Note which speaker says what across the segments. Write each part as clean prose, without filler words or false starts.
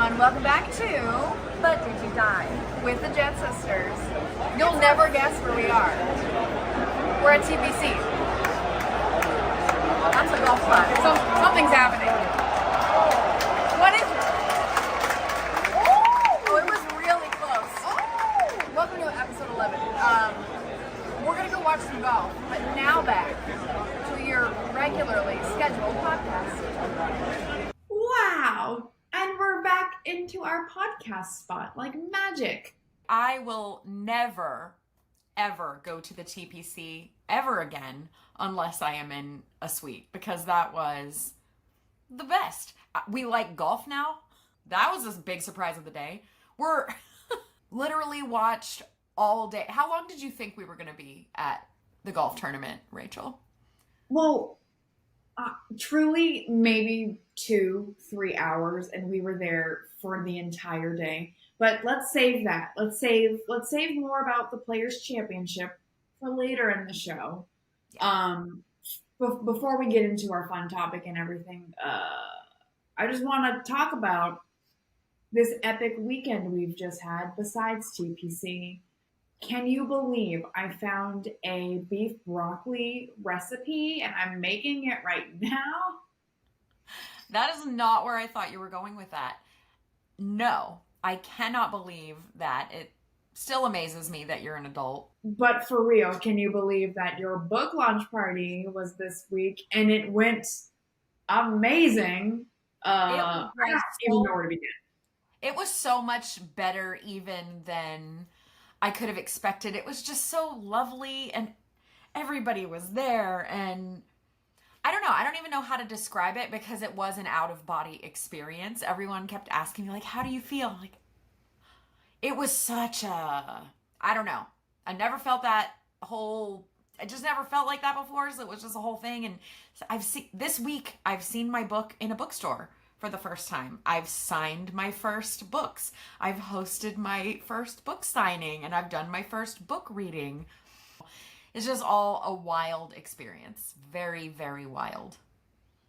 Speaker 1: everyone. Welcome back to
Speaker 2: But Did You Die?
Speaker 1: With the Jet Sisters. You'll never guess where we are. We're at TPC. That's a golf spot. Something's happening. What is it? Oh, it was really close. Oh. Welcome to episode 11. We're going to go watch some golf, but now back to your regularly scheduled podcast.
Speaker 3: Wow. And we're back into our podcast spot like magic.
Speaker 2: I will never, ever go to the TPC ever again unless I am in a suite, because that was the best. We like golf now. That was a big surprise of the day. We're literally watched all day. How long did you think we were going to be at the golf tournament, Rachel?
Speaker 3: Well, truly maybe 2-3 hours, and we were there for the entire day. But let's save that. Let's save more about the Players Championship for later in the show. Yeah. Before we get into our fun topic and everything, I just want to talk about this epic weekend we've just had besides TPC. Can you believe I found a beef broccoli recipe and I'm making it right now?
Speaker 2: That is not where I thought you were going with that. No, I cannot believe that. It still amazes me that you're an adult.
Speaker 3: But for real, can you believe that your book launch party was this week and it went amazing? I don't even know where to begin.
Speaker 2: It was so much better even than I could have expected. It was just so lovely and everybody was there, and I don't know. I don't even know how to describe it because it was an out-of-body experience. Everyone kept asking me, like, how do you feel? I'm like, it was such a, I don't know. I never felt that I just never felt like that before, so it was just a whole thing. And this week, I've seen my book in a bookstore for the first time. I've signed my first books. I've hosted my first book signing, and I've done my first book reading. It's just all a wild experience. Very, very wild.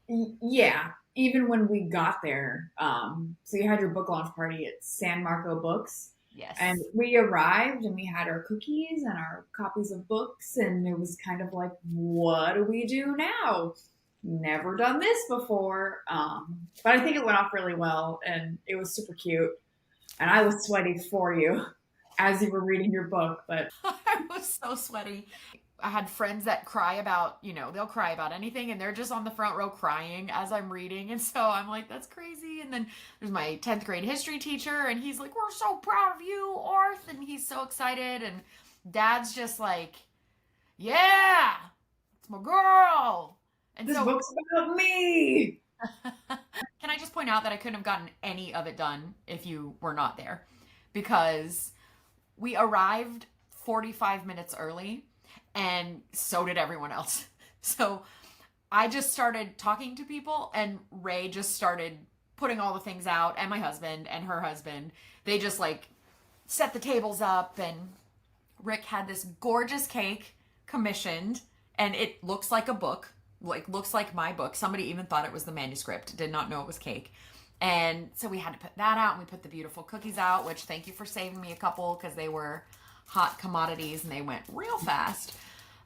Speaker 3: Yeah. Even when we got there, so you had your book launch party at San Marco Books.
Speaker 2: Yes.
Speaker 3: And we arrived and we had our cookies and our copies of books, and it was kind of like, what do we do now? Never done this before. But I think it went off really well, and it was super cute. And I was sweaty for you as you were reading your book, but
Speaker 2: I was so sweaty. I had friends that cry about, they'll cry about anything, and they're just on the front row crying as I'm reading. And so I'm like, that's crazy. And then there's my 10th grade history teacher, and he's like, we're so proud of you, Orth. And he's so excited. And Dad's just like, yeah, it's my girl. And
Speaker 3: this book's about me.
Speaker 2: Can I just point out that I couldn't have gotten any of it done if you were not there, because we arrived 45 minutes early, and so did everyone else. So I just started talking to people, and Ray just started putting all the things out, and my husband and her husband, they just set the tables up, and Rick had this gorgeous cake commissioned, and it looks like a book, looks like my book. Somebody even thought it was the manuscript, did not know it was cake. And so we had to put that out, and we put the beautiful cookies out, which thank you for saving me a couple, because they were hot commodities and they went real fast.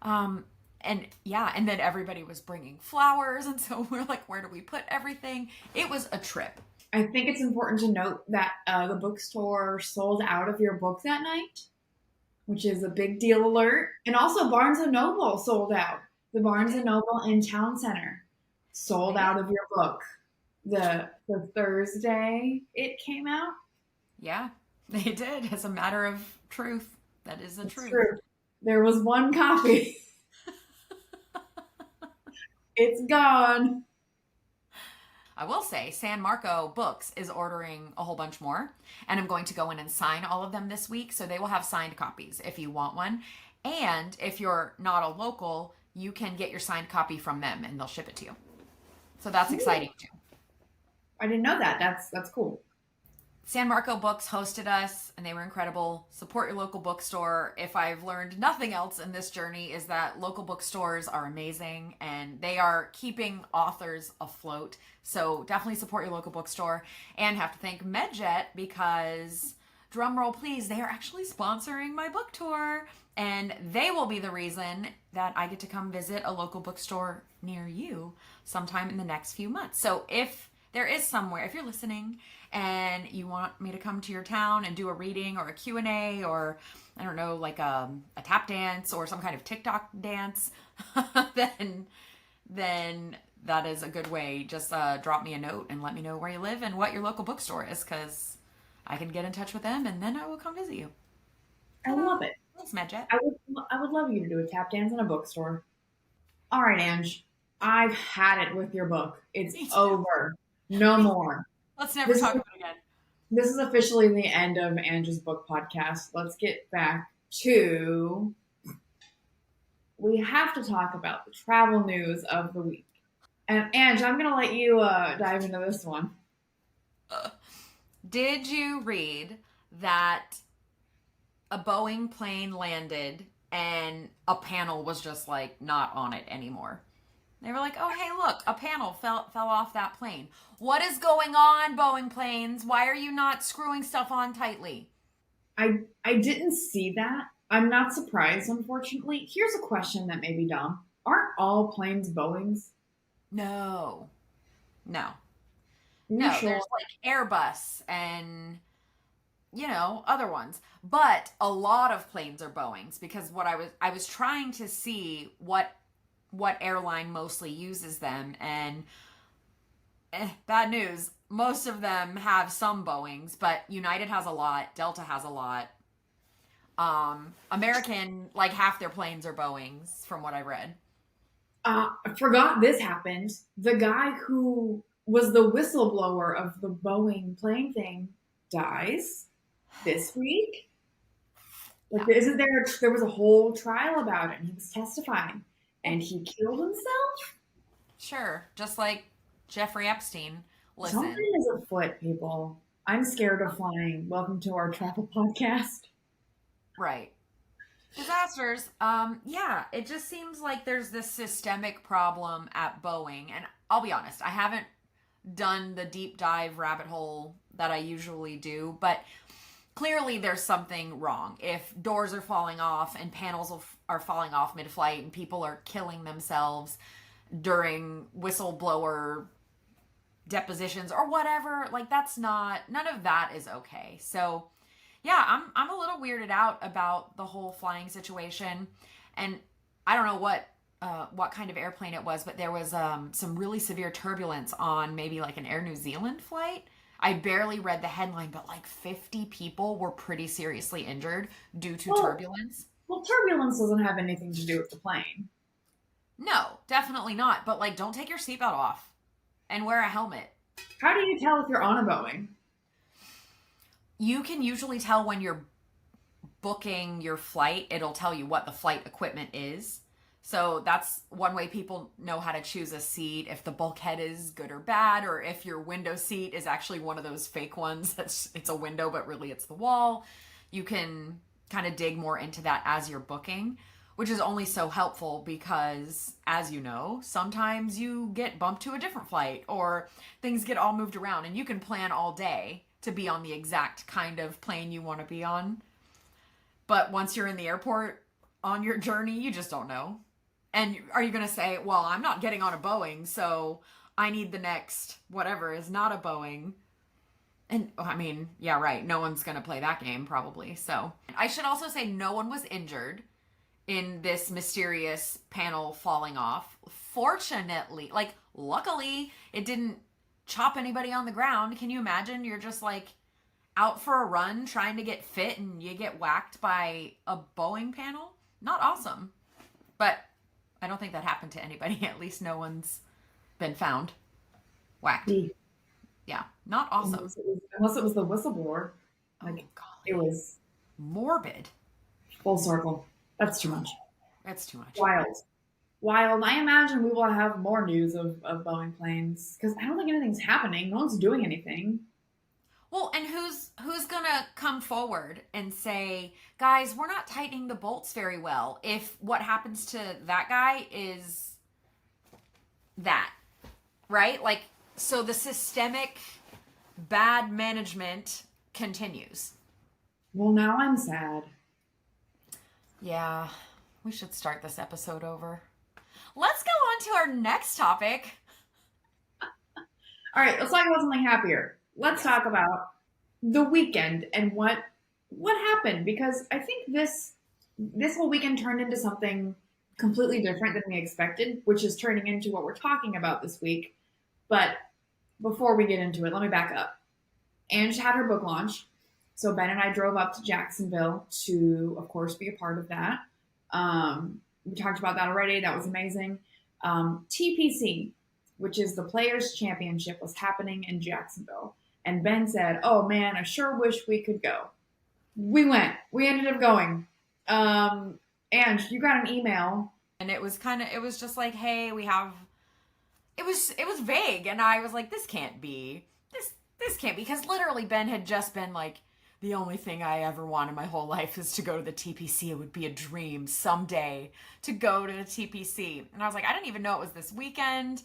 Speaker 2: And then everybody was bringing flowers, and so we're like, where do we put everything? It was a trip.
Speaker 3: I think it's important to note that the bookstore sold out of your book that night, which is a big deal alert. And also Barnes & Noble sold out. The Barnes & Noble in Town Center sold out of your book. The Thursday it came out.
Speaker 2: Yeah, they did. As a matter of truth. That is the truth.
Speaker 3: True. There was one copy. It's gone.
Speaker 2: I will say San Marco Books is ordering a whole bunch more, and I'm going to go in and sign all of them this week, so they will have signed copies if you want one. And if you're not a local, you can get your signed copy from them, and they'll ship it to you. So that's exciting too.
Speaker 3: I didn't know that. That's cool.
Speaker 2: San Marco Books hosted us and they were incredible. Support your local bookstore. If I've learned nothing else in this journey is that local bookstores are amazing and they are keeping authors afloat. So definitely support your local bookstore, and have to thank MedJet because, drum roll please, they are actually sponsoring my book tour, and they will be the reason that I get to come visit a local bookstore near you sometime in the next few months. So if there is somewhere, if you're listening and you want me to come to your town and do a reading or a Q&A or, I don't know, like a tap dance or some kind of TikTok dance, then that is a good way. Just drop me a note and let me know where you live and what your local bookstore is, because I can get in touch with them and then I will come visit you.
Speaker 3: I love it.
Speaker 2: Thanks, MedJet.
Speaker 3: I would love you to do a tap dance in a bookstore. All right, Ange. I've had it with your book. It's over. No more.
Speaker 2: Let's never talk about it again.
Speaker 3: This is officially the end of Ange's book podcast. Let's get back to... We have to talk about the travel news of the week. And Ange, I'm going to let you dive into this one.
Speaker 2: Did you read that a Boeing plane landed and a panel was just like not on it anymore? They were like, oh, hey, look, a panel fell off that plane. What is going on, Boeing planes? Why are you not screwing stuff on tightly?
Speaker 3: I didn't see that. I'm not surprised, unfortunately. Here's a question that may be dumb. Aren't all planes Boeings?
Speaker 2: No.
Speaker 3: Sure?
Speaker 2: There's like Airbus and, other ones. But a lot of planes are Boeings, because what I was trying to see what airline mostly uses them, and bad news, most of them have some Boeings, but United has a lot, Delta has a lot. American, like half their planes are Boeings from what I read.
Speaker 3: I forgot this happened. The guy who was the whistleblower of the Boeing plane thing dies this week. Like, isn't there was a whole trial about it, and he was testifying, and he killed himself?
Speaker 2: Sure, just like Jeffrey Epstein. Listen.
Speaker 3: Something is afoot, people. I'm scared of flying. Welcome to our travel podcast.
Speaker 2: Right. Disasters. It just seems like there's this systemic problem at Boeing. And I'll be honest, I haven't done the deep dive rabbit hole that I usually do, but clearly there's something wrong. If doors are falling off and panels are falling off mid-flight and people are killing themselves during whistleblower depositions or whatever, like none of that is okay. So yeah, I'm a little weirded out about the whole flying situation, and I don't know what kind of airplane it was, but there was some really severe turbulence on maybe like an Air New Zealand flight. I barely read the headline, but like 50 people were pretty seriously injured due to turbulence.
Speaker 3: Well, turbulence doesn't have anything to do with the plane.
Speaker 2: No, definitely not. But like, don't take your seatbelt off and wear a helmet.
Speaker 3: How do you tell if you're on a Boeing?
Speaker 2: You can usually tell when you're booking your flight. It'll tell you what the flight equipment is. So that's one way people know how to choose a seat, if the bulkhead is good or bad, or if your window seat is actually one of those fake ones it's a window, but really it's the wall. You can kind of dig more into that as you're booking, which is only so helpful because, as you know, sometimes you get bumped to a different flight or things get all moved around, and you can plan all day to be on the exact kind of plane you want to be on. But once you're in the airport on your journey, you just don't know. And are you going to say, well, I'm not getting on a Boeing, so I need the next whatever is not a Boeing? And I mean, yeah, right. No one's going to play that game probably. So I should also say no one was injured in this mysterious panel falling off. Fortunately, like luckily, it didn't chop anybody on the ground. Can you imagine? You're just like out for a run trying to get fit and you get whacked by a Boeing panel? Not awesome. But I don't think that happened to anybody. At least no one's been found whacked. Yeah, not awesome.
Speaker 3: Unless it was the whistleblower. Like, it was
Speaker 2: morbid.
Speaker 3: Full circle. That's too much.
Speaker 2: That's too much.
Speaker 3: Wild. I imagine we will have more news of Boeing planes because I don't think anything's happening. No one's doing anything.
Speaker 2: Well, and who's gonna come forward and say, guys, we're not tightening the bolts very well if what happens to that guy is that, right? Like, so the systemic bad management continues.
Speaker 3: Well, now I'm sad.
Speaker 2: Yeah, we should start this episode over. Let's go on to our next topic.
Speaker 3: All right, let's talk about something happier. Let's talk about the weekend and what happened, because I think this whole weekend turned into something completely different than we expected, which is turning into what we're talking about this week. But before we get into it, let me back up. Angie had her book launch, so Ben and I drove up to Jacksonville to, of course, be a part of that. We talked about that already. That was amazing. TPC, which is the Players Championship, was happening in Jacksonville. And Ben said, oh man, I sure wish we could go. We went. We ended up going. And you got an email.
Speaker 2: And it was just like, hey, it was vague. And I was like, this can't be, because literally Ben had just been like, the only thing I ever want in my whole life is to go to the TPC. It would be a dream someday to go to the TPC. And I was like, I didn't even know it was this weekend.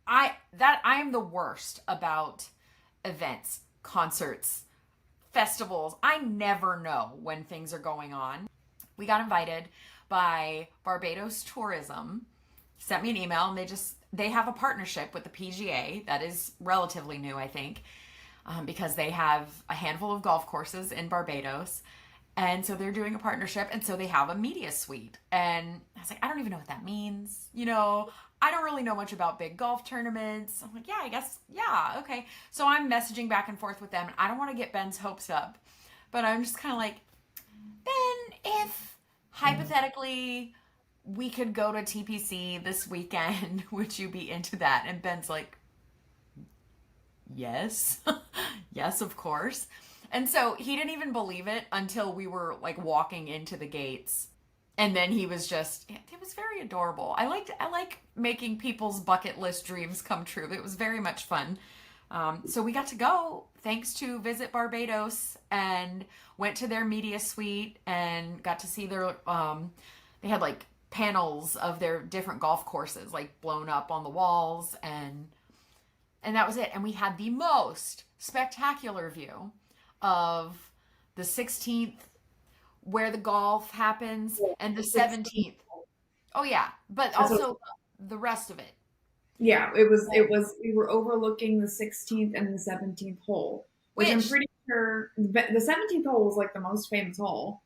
Speaker 2: I am the worst about events, concerts, festivals. I never know when things are going on. We got invited by Barbados Tourism, sent me an email, and they have a partnership with the PGA that is relatively new, I think, because they have a handful of golf courses in Barbados. And so they're doing a partnership, and so they have a media suite. And I was like, I don't even know what that means. I don't really know much about big golf tournaments. I'm like, yeah, I guess, yeah, okay. So I'm messaging back and forth with them, and I don't want to get Ben's hopes up, but I'm just kind of like, Ben, if hypothetically we could go to TPC this weekend, would you be into that? And Ben's like, yes, yes, of course. And so he didn't even believe it until we were like walking into the gates. And then he was just, it was very adorable. I like making people's bucket list dreams come true. It was very much fun. So we got to go, thanks to Visit Barbados, and went to their media suite and got to see their, they had like panels of their different golf courses, like blown up on the walls, and that was it. And we had the most spectacular view of the 16th, where the golf happens, and the 17th. Oh yeah, but also the rest of it.
Speaker 3: Yeah, it was we were overlooking the 16th and the 17th hole, which I'm pretty sure the 17th hole was like the most famous hole.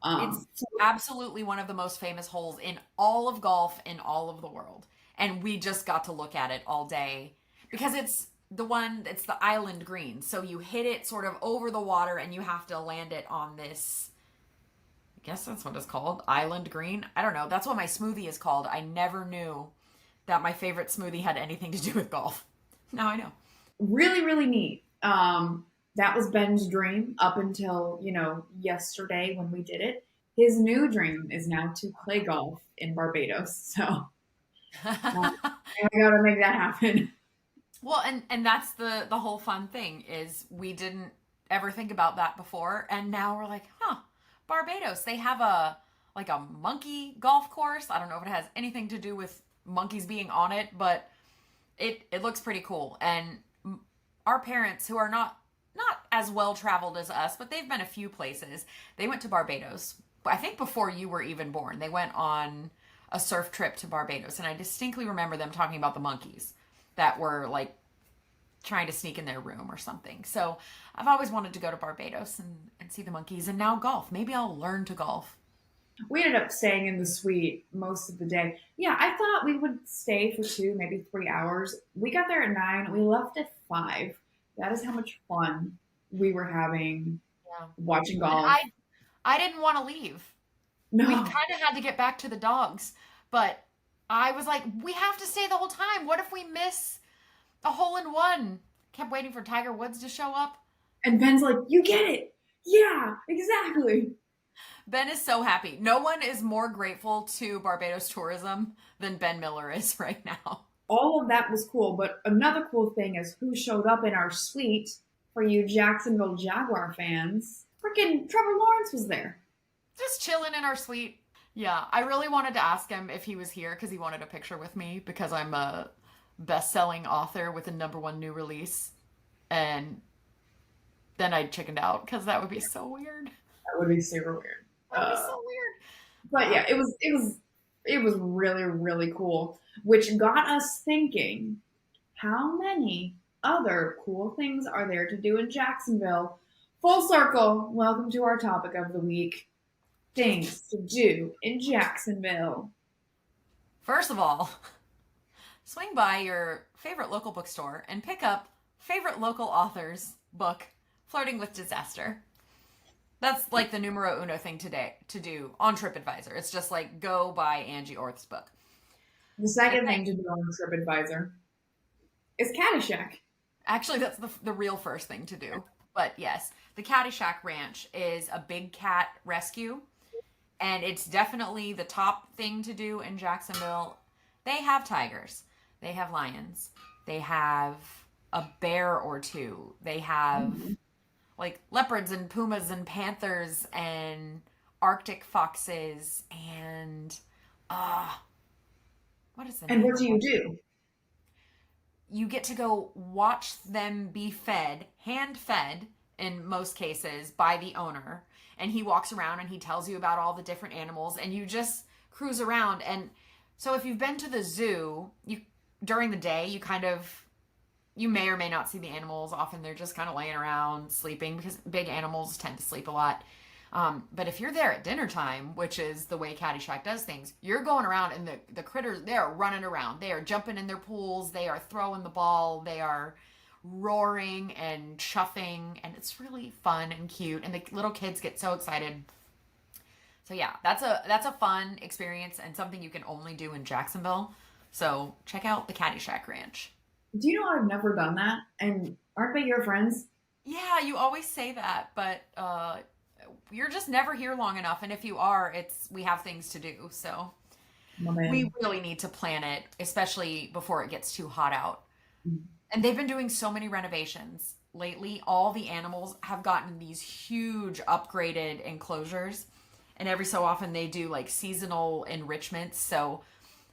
Speaker 2: It's absolutely one of the most famous holes in all of golf in all of the world. And we just got to look at it all day because it's the island green. So you hit it sort of over the water and you have to land it on this, I guess that's what it's called, island green. I don't know. That's what my smoothie is called. I never knew that my favorite smoothie had anything to do with golf. Now I know.
Speaker 3: Really, really neat. That was Ben's dream up until, yesterday when we did it. His new dream is now to play golf in Barbados. So I gotta make that happen.
Speaker 2: Well, and that's the whole fun thing is we didn't ever think about that before. And now we're like, Barbados, they have a monkey golf course. I don't know if it has anything to do with monkeys being on it, but it looks pretty cool. And our parents, who are not as well traveled as us, but they've been a few places, they went to Barbados, I think before you were even born. They went on a surf trip to Barbados, and I distinctly remember them talking about the monkeys that were like trying to sneak in their room or something. So I've always wanted to go to Barbados and see the monkeys, and now golf. Maybe I'll learn to golf.
Speaker 3: We ended up staying in the suite most of the day. Yeah, I thought we would stay for 2, maybe 3 hours. We got there at 9. We left at 5. That is how much fun we were having watching golf.
Speaker 2: I didn't want to leave.
Speaker 3: No.
Speaker 2: We kind of had to get back to the dogs, but I was like, we have to stay the whole time. What if we miss a hole-in-one? Kept waiting for Tiger Woods to show up.
Speaker 3: And Ben's like, you get it. Yeah, exactly.
Speaker 2: Ben is so happy. No one is more grateful to Barbados tourism than Ben Miller is right now.
Speaker 3: All of that was cool, but another cool thing is who showed up in our suite. for you Jacksonville Jaguar fans, freaking Trevor Lawrence was there.
Speaker 2: Just chilling in our suite. Yeah, I really wanted to ask him if he was here because he wanted a picture with me because I'm a best-selling author with a #1 new release. And then I chickened out because that would be so weird.
Speaker 3: That would be super weird.
Speaker 2: That would be so weird.
Speaker 3: But yeah, it was really, really cool, which got us thinking, how many other cool things are there to do in Jacksonville? Full circle, welcome to our topic of the week, things to do in Jacksonville.
Speaker 2: First of all, swing by your favorite local bookstore and pick up favorite local author's book, Flirting with Disaster. That's like the numero uno thing today to do on TripAdvisor. It's just like go buy Angie Orth's book.
Speaker 3: The second thing to do on TripAdvisor is Caddyshack.
Speaker 2: Actually, that's the real first thing to do. But yes, the Caddyshack Ranch is a big cat rescue, and it's definitely the top thing to do in Jacksonville. They have tigers. They have lions. They have a bear or two. They have like leopards and pumas and panthers and Arctic foxes and what is the name?
Speaker 3: And what do you do?
Speaker 2: You get to go watch them be fed, hand fed in most cases by the owner, and he walks around and he tells you about all the different animals, and you just cruise around. And so if you've been to the zoo, you during the day you may or may not see the animals. Often they're just kind of laying around sleeping because big animals tend to sleep a lot. But if you're there at dinner time, which is the way Caddyshack does things, you're going around and the critters, they are running around. They are jumping in their pools. They are throwing the ball. They are roaring and chuffing. And it's really fun and cute. And the little kids get so excited. So yeah, that's a fun experience and something you can only do in Jacksonville. So check out the Caddyshack Ranch.
Speaker 3: Do you know I've never done that? And aren't they your friends?
Speaker 2: Yeah, you always say that, but you're just never here long enough. And if you are, we have things to do. So we really need to plan it, especially before it gets too hot out. And they've been doing so many renovations lately. All the animals have gotten these huge upgraded enclosures. And every so often they do like seasonal enrichments. So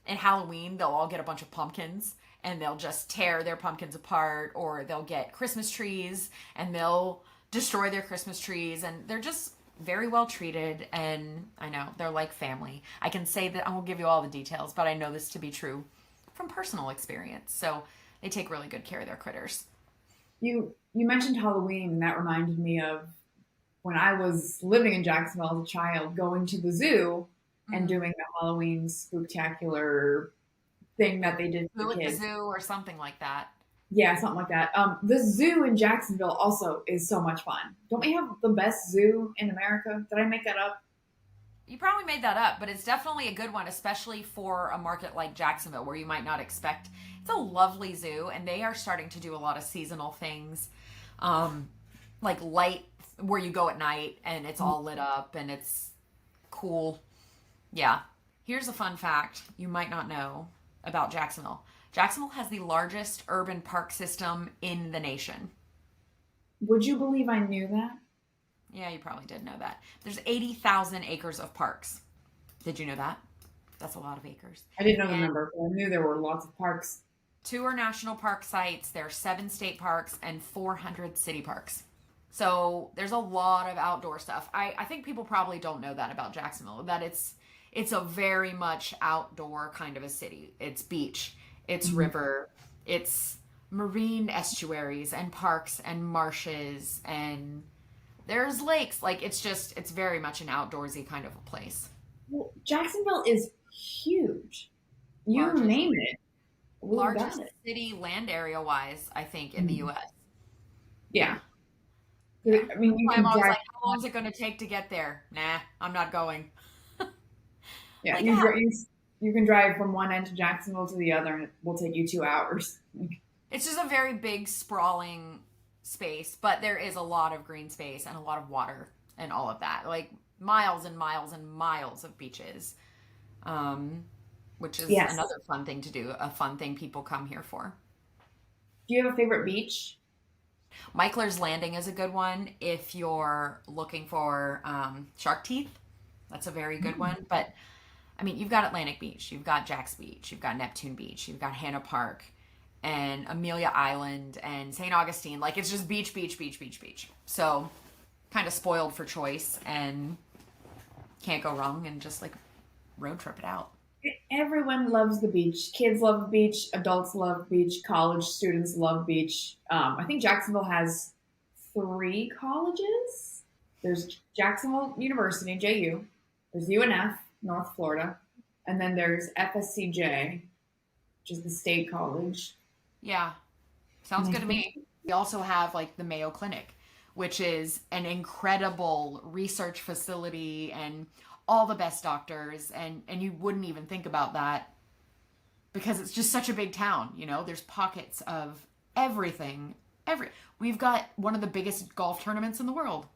Speaker 2: in Halloween, they'll all get a bunch of pumpkins. And they'll just tear their pumpkins apart, or they'll get Christmas trees and they'll destroy their Christmas trees. And they're just very well treated. And I know they're like family. I can say that I won't give you all the details, but I know this to be true from personal experience. So they take really good care of their critters.
Speaker 3: You mentioned Halloween, and that reminded me of when I was living in Jacksonville as a child, going to the zoo and doing the Halloween spooktacular thing that they did for kids.
Speaker 2: The zoo or something like that.
Speaker 3: Yeah, something like that. The zoo in Jacksonville also is so much fun. Don't we have the best zoo in America? Did I make that up?
Speaker 2: You probably made that up, but it's definitely a good one, especially for a market like Jacksonville where you might not expect. It's a lovely zoo, and they are starting to do a lot of seasonal things, like light where you go at night and it's all lit up and it's cool. Yeah. Here's a fun fact you might not know about Jacksonville. Jacksonville has the largest urban park system in the nation.
Speaker 3: Would you believe I knew that?
Speaker 2: Yeah, you probably did know that. There's 80,000 acres of parks. Did you know that? That's a lot of acres.
Speaker 3: I didn't know the number, but I knew there were lots of parks.
Speaker 2: 2 are national park sites. There are 7 state parks and 400 city parks. So there's a lot of outdoor stuff. I think people probably don't know that about Jacksonville, that it's a very much outdoor kind of a city. It's beach, it's river, it's marine estuaries and parks and marshes, and there's lakes. Like it's very much an outdoorsy kind of a place.
Speaker 3: Well, Jacksonville is huge. You name it.
Speaker 2: Largest city land area wise, I think, in the U.S.
Speaker 3: Yeah. I mean, you
Speaker 2: My
Speaker 3: can
Speaker 2: mom's
Speaker 3: drive.
Speaker 2: like, how long is it going to take to get there? Nah, I'm not going.
Speaker 3: Yeah,
Speaker 2: Like,
Speaker 3: you can drive from one end of Jacksonville to the other, and it will take you 2 hours.
Speaker 2: It's just a very big, sprawling space, but there is a lot of green space and a lot of water and all of that. Like miles and miles and miles of beaches, which is another fun thing to do, a fun thing people come here for.
Speaker 3: Do you have a favorite beach?
Speaker 2: Mickler's Landing is a good one if you're looking for shark teeth. That's a very good one. But I mean, you've got Atlantic Beach, you've got Jax Beach, you've got Neptune Beach, you've got Hannah Park, and Amelia Island, and St. Augustine. Like, it's just beach, beach, beach, beach, beach. So, kind of spoiled for choice, and can't go wrong, and just like road trip it out.
Speaker 3: Everyone loves the beach. Kids love the beach. Adults love the beach. College students love beach. I think Jacksonville has 3 colleges. There's Jacksonville University, JU. There's UNF, North Florida. And then there's FSCJ, which is the state college.
Speaker 2: Yeah, sounds good to me. We also have like the Mayo Clinic, which is an incredible research facility and all the best doctors, and you wouldn't even think about that because it's just such a big town, you know. There's pockets of everything. We've got one of the biggest golf tournaments in the world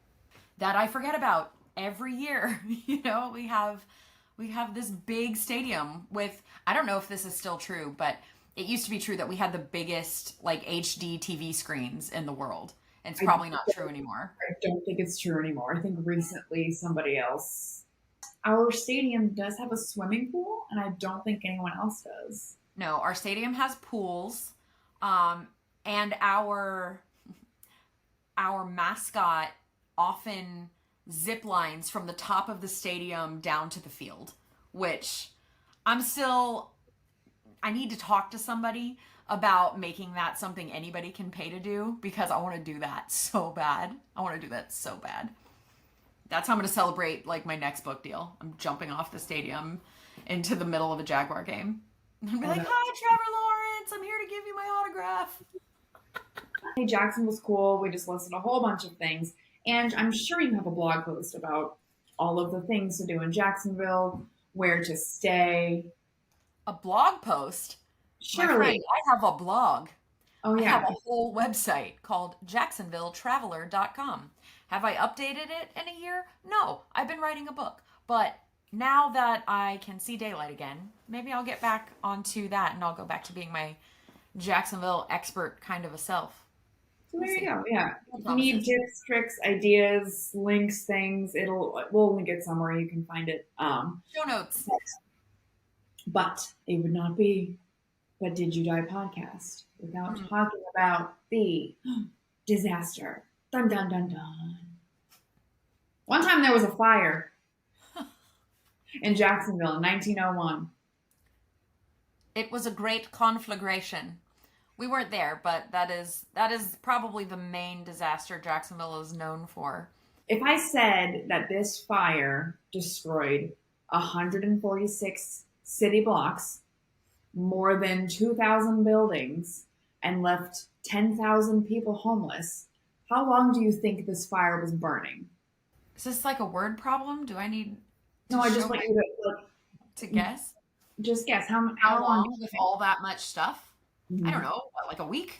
Speaker 2: that I forget about every year. You know, we have this big stadium with, I don't know if this is still true, but it used to be true that we had the biggest like HD TV screens in the world. And it's probably not true anymore.
Speaker 3: I don't think it's true anymore. I think recently somebody else. Our stadium does have a swimming pool, and I don't think anyone else does.
Speaker 2: No, our stadium has pools, and our mascot often zip lines from the top of the stadium down to the field, which I need to talk to somebody about making that something anybody can pay to do, because I want to do that so bad. That's how I'm going to celebrate like my next book deal. I'm jumping off the stadium into the middle of a Jaguar game. And be like, "Hi, Trevor Lawrence. I'm here to give you my autograph."
Speaker 3: Hey, Jacksonville's cool. We just listed a whole bunch of things. And I'm sure you have a blog post about all of the things to do in Jacksonville, where to stay.
Speaker 2: A blog post?
Speaker 3: Surely.
Speaker 2: My friend, I have a blog.
Speaker 3: Oh, yeah.
Speaker 2: I have a whole website called JacksonvilleTraveler.com. Have I updated it in a year? No, I've been writing a book. But now that I can see daylight again, maybe I'll get back onto that, and I'll go back to being my Jacksonville expert kind of a self.
Speaker 3: So there you go. Yeah. If you need tips, tricks, ideas, links, things, we'll link it somewhere. You can find it.
Speaker 2: Show notes.
Speaker 3: But it would not be But Did You Die podcast without talking about the disaster. Dun, dun, dun, dun. One time there was a fire in Jacksonville in 1901.
Speaker 2: It was a great conflagration. We weren't there, but that is probably the main disaster Jacksonville is known for.
Speaker 3: If I said that this fire destroyed 146 city blocks, more than 2,000 buildings, and left 10,000 people homeless, how long do you think this fire was burning?
Speaker 2: Is this like a word problem? Do I need
Speaker 3: No, I just want you
Speaker 2: to guess?
Speaker 3: Just guess. How
Speaker 2: long with all that much stuff? Mm-hmm. I don't know. What, like a week?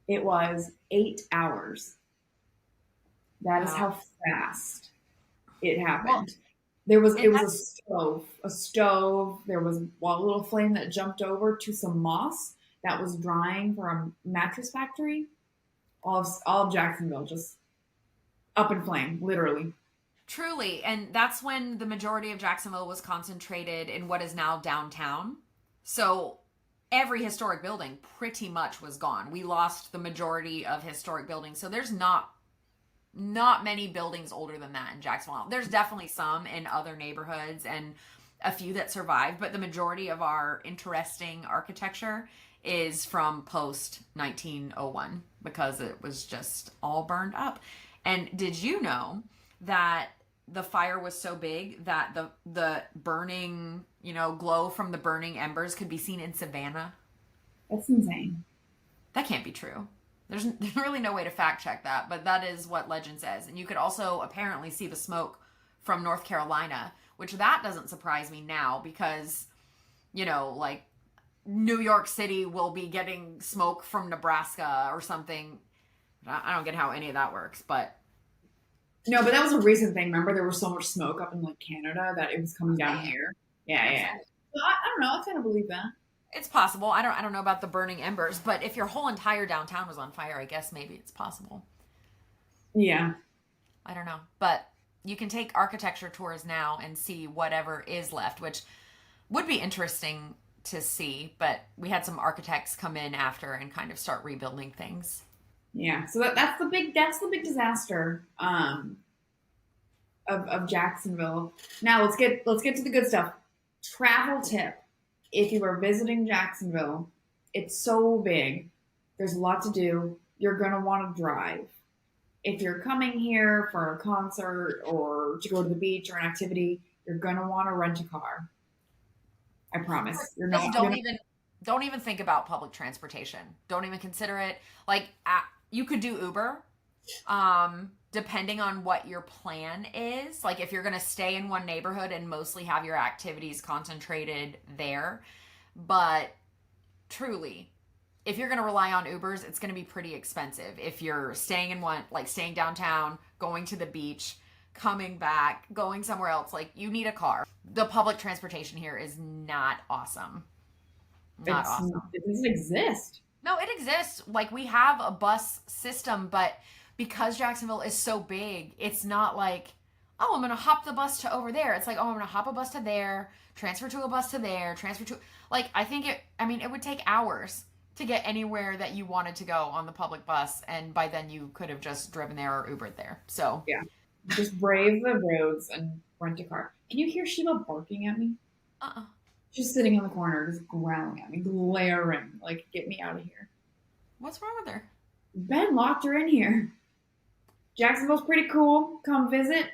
Speaker 3: It was 8 hours. That is how fast it happened. Well, it was a stove. There was a little flame that jumped over to some moss that was drying for a mattress factory. All of Jacksonville just up in flame, literally.
Speaker 2: Truly. And that's when the majority of Jacksonville was concentrated in what is now downtown. So every historic building pretty much was gone. We lost the majority of historic buildings. So there's not many buildings older than that in Jacksonville. There's definitely some in other neighborhoods and a few that survived, but the majority of our interesting architecture is from post 1901 because it was just all burned up. And did you know that the fire was so big that the burning, glow from the burning embers could be seen in Savannah?
Speaker 3: That's insane.
Speaker 2: That can't be true. There's really no way to fact check that, but that is what legend says. And you could also apparently see the smoke from North Carolina, which that doesn't surprise me now because, like New York City will be getting smoke from Nebraska or something. I don't get how any of that works, but.
Speaker 3: No, but that was a recent thing. Remember, there was so much smoke up in like Canada that it was coming down here. Yeah. So I don't know. I kind of believe that.
Speaker 2: It's possible. I don't know about the burning embers, but if your whole entire downtown was on fire, I guess maybe it's possible.
Speaker 3: Yeah.
Speaker 2: I don't know. But you can take architecture tours now and see whatever is left, which would be interesting to see, but we had some architects come in after and kind of start rebuilding things.
Speaker 3: Yeah. So that's the big disaster of Jacksonville. Now let's get to the good stuff. Travel tip. If you are visiting Jacksonville, it's so big. There's a lot to do. You're gonna want to drive. If you're coming here for a concert or to go to the beach or an activity, you're gonna want to rent a car. I promise. You're
Speaker 2: Just
Speaker 3: not.
Speaker 2: don't even think about public transportation. Don't even consider it. Like you could do Uber, depending on what your plan is. Like if you're gonna stay in one neighborhood and mostly have your activities concentrated there, but truly, if you're going to rely on Ubers, it's going to be pretty expensive. If you're staying in one, like staying downtown, going to the beach, coming back, going somewhere else, like you need a car. The public transportation here is not awesome. Not awesome.
Speaker 3: It doesn't exist.
Speaker 2: No, it exists. Like we have a bus system, but because Jacksonville is so big, it's not like, oh, I'm going to hop the bus to over there. It's like, oh, I'm going to hop a bus to there, transfer to a bus to there, transfer to, like, it would take hours to get anywhere that you wanted to go on the public bus, and by then you could have just driven there or Ubered there. So
Speaker 3: Yeah. Just brave the roads and rent a car. Can you hear Sheila barking at me? She's sitting in the corner, just growling at me, glaring, like, get me out of here.
Speaker 2: What's wrong with her?
Speaker 3: Ben locked her in here. Jacksonville's pretty cool. Come visit.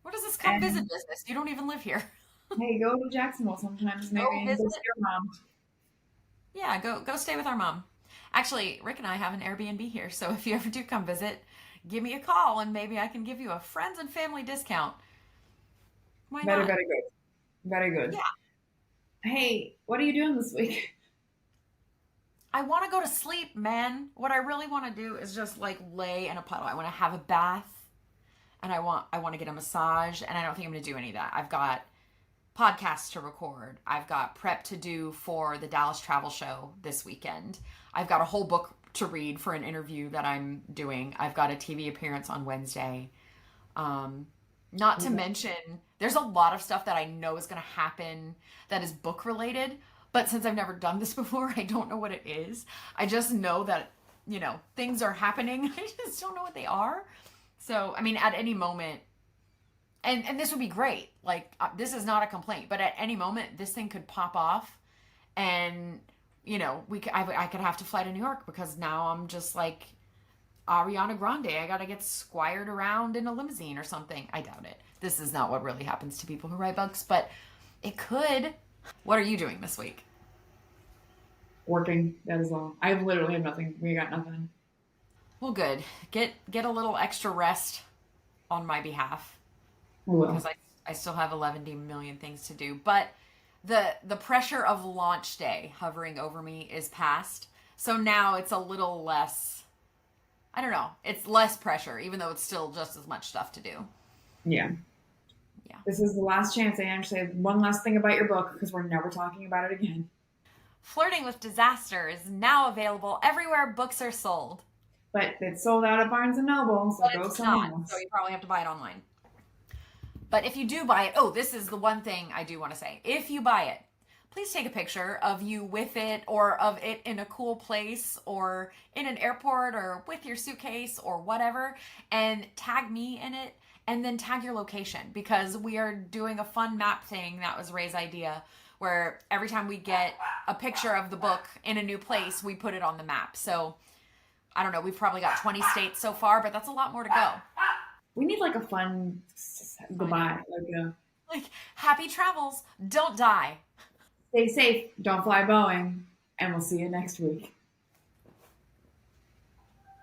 Speaker 2: What is this come visit business? You don't even live here.
Speaker 3: Hey, go to Jacksonville sometimes, maybe, and
Speaker 2: visit.
Speaker 3: visit your mom.
Speaker 2: Yeah, go stay with our mom. Actually, Rick and I have an Airbnb here, so if you ever do come visit, give me a call and maybe I can give you a friends and family discount. Why not?
Speaker 3: Very good. Very good.
Speaker 2: Yeah.
Speaker 3: Hey, what are you doing this week?
Speaker 2: I want to go to sleep, man. What I really want to do is just like lay in a puddle. I want to have a bath and I want to get a massage, and I don't think I'm going to do any of that. I've got podcasts to record. I've got prep to do for the Dallas travel show this weekend. I've got a whole book to read for an interview that I'm doing. I've got a TV appearance on Wednesday. Not to mention, there's a lot of stuff that I know is going to happen that is book related, but since I've never done this before, I don't know what it is. I just know that, things are happening. I just don't know what they are. So, at any moment, and this would be great. Like, this is not a complaint, but at any moment, this thing could pop off, and I could have to fly to New York because now I'm just like Ariana Grande. I got to get squired around in a limousine or something. I doubt it. This is not what really happens to people who write books, but it could. What are you doing this week?
Speaker 3: Working. That is all. I literally have nothing. We got nothing.
Speaker 2: Well, good. Get a little extra rest on my behalf. Because I still have 11 million things to do. But the pressure of launch day hovering over me is past. So now it's a little less, I don't know, it's less pressure, even though it's still just as much stuff to do.
Speaker 3: Yeah. This is the last chance. I actually have one last thing about your book, because we're never talking about it again.
Speaker 2: Flirting with Disaster is now available everywhere books are sold.
Speaker 3: But it's sold out at Barnes & Noble, so go somewhere else.
Speaker 2: So you probably have to buy it online. But if you do buy it, this is the one thing I do want to say. If you buy it, please take a picture of you with it, or of it in a cool place, or in an airport, or with your suitcase, or whatever, and tag me in it, and then tag your location, because we are doing a fun map thing that was Ray's idea, where every time we get a picture of the book in a new place, we put it on the map. So, I don't know, we've probably got 20 states so far, but that's a lot more to go.
Speaker 3: We need like a fun goodbye.
Speaker 2: Like, happy travels, don't die.
Speaker 3: Stay safe, don't fly Boeing, and we'll see you next week.